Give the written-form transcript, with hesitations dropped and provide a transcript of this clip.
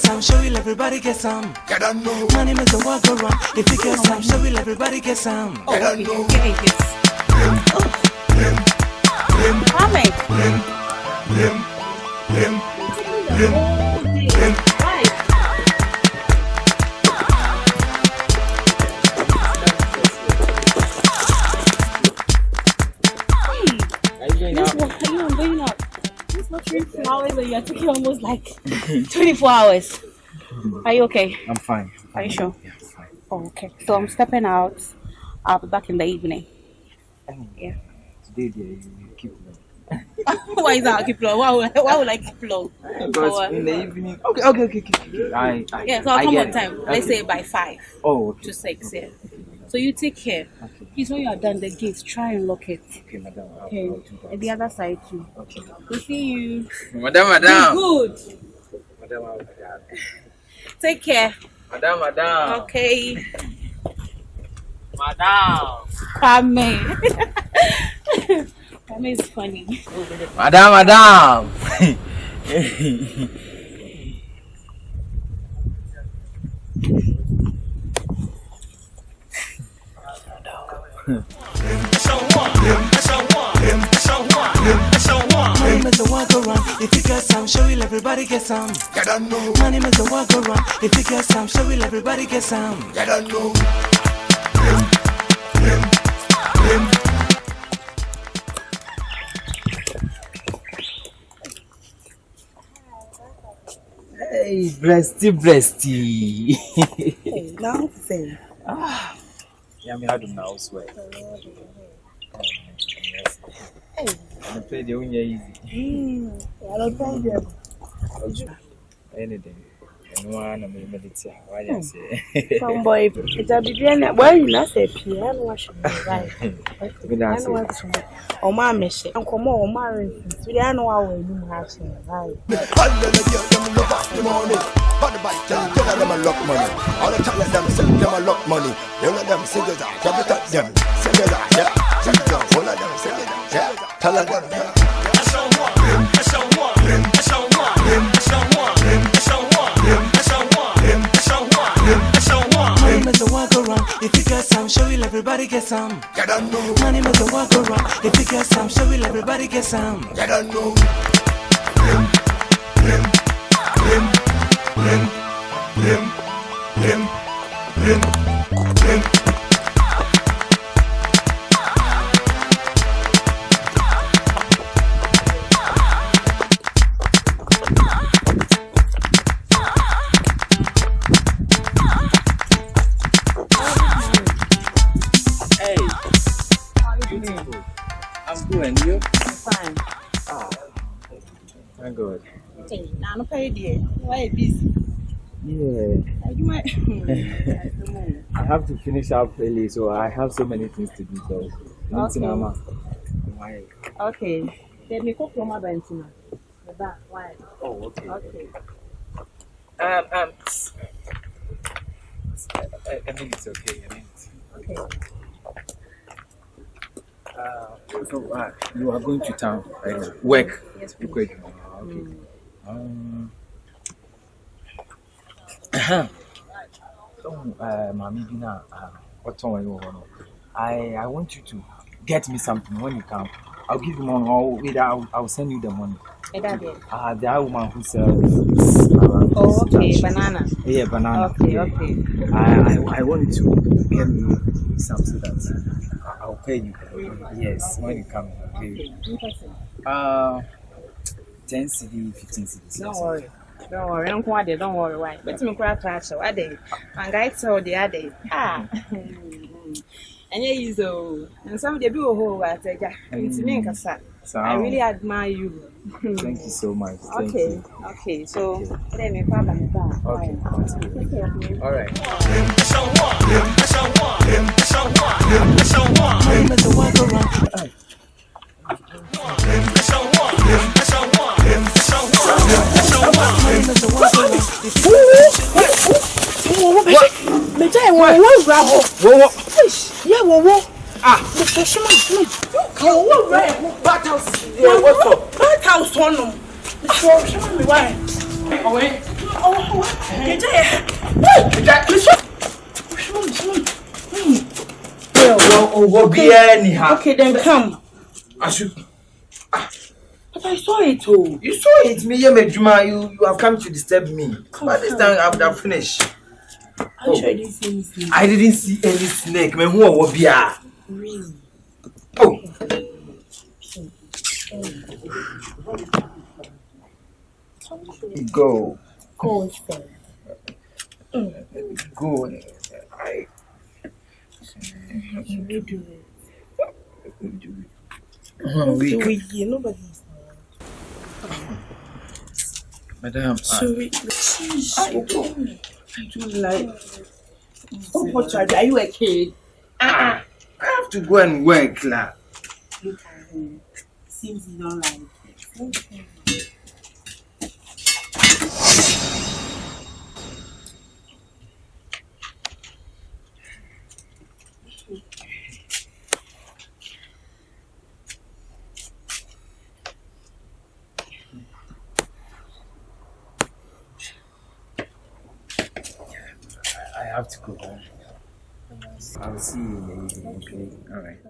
some, show will everybody get some. Money make the world go round. If you get some, show will everybody get some. Hours and you're taking almost like 24 hours. Are you okay? I'm fine. Are you sure? Yeah, I'm fine. Oh, okay. So I'm stepping out. I'll be back in the evening. Yeah. Today, you keep low. Why is that keep low? Why would I keep low? Because in the evening. Okay. Yeah, so I'll come on time. Let's say by 5. Oh, okay. To 6, yeah. So you take care. Okay. Please, when you are done the gates, try and lock it. Okay, madam. Okay. I'll do that. And the other side too. Okay. We'll see you. Madam. Be good. Madam. Take care. Madam. Okay. Madam. Kwame. Kwame is funny. Madam. Money make the world go round. If you get some, show will everybody get some. Money make the world go round. If you get some, show will everybody get some. Hey, breasty. Hey, nothing. Yeah, I do now swear. I'm afraid you're easy. I don't find you. Anything. And one of me meditate. Why I say? Some boy, it's a big why you not say piano washing right? Good answer. Oh, my mission. And come on, marriage. We don't know how we do have some right. All the bike, tell them I lock money. All the time them say them I lock money. All of them sing it out, drop it at them. Sing it out, yeah. Sing it out, all of them sing it out, yeah. Tell them. Money make the world go round. If you get some, show will everybody get some. Money make the world go round. If you get some, show will everybody get some. I'm good, and you? Fine. Thank God. Hey, now no pay dear. Why are you busy? Yeah. You might. I have to finish up early, so I have so many things to do. So, why? Okay. Let me cook your mother and Tina. The back. Why? Oh, okay. Okay. I mean, it's okay. Okay. So you are going to town, right? Work. Yes, You please. quit. Okay. So, Mami Dina, what's on you? I want you to get me something when you come. I'll give you money, or either I'll send you the money. The woman who sells fruits. Oh, okay, banana. Yeah, banana. Okay, yeah. okay. I want you to get me some so that I'll pay you. Yes, when you come. Okay. 10 CD, 15 CDs. Don't worry. Don't worry. Don't worry. Why? But you cry trash. Why they? And guys saw the other day. And yeah, you so. And some of the people who are saying, it's me, Kasa. I really admire you. Thank you so much. Thank Okay. you. Okay. So let me grab my bag. Okay. All right. Money make the world go round. Money make the world go round. Bathhouse one. Okay, then come. I should. But I saw it all. You saw it, me, Juma. You have come to disturb me. By this time, I would have finished. I'm sure I didn't see anything. I didn't see any snake. Man, who will be? Really? Oh. Go. Go instead. Go. You will do it. Nobody's. Madam, I don't like. Oh, what are you a kid? I have to go and work, la. Look at him. Seems you don't like it. I have to go home. I'll see you in the evening, okay? All right.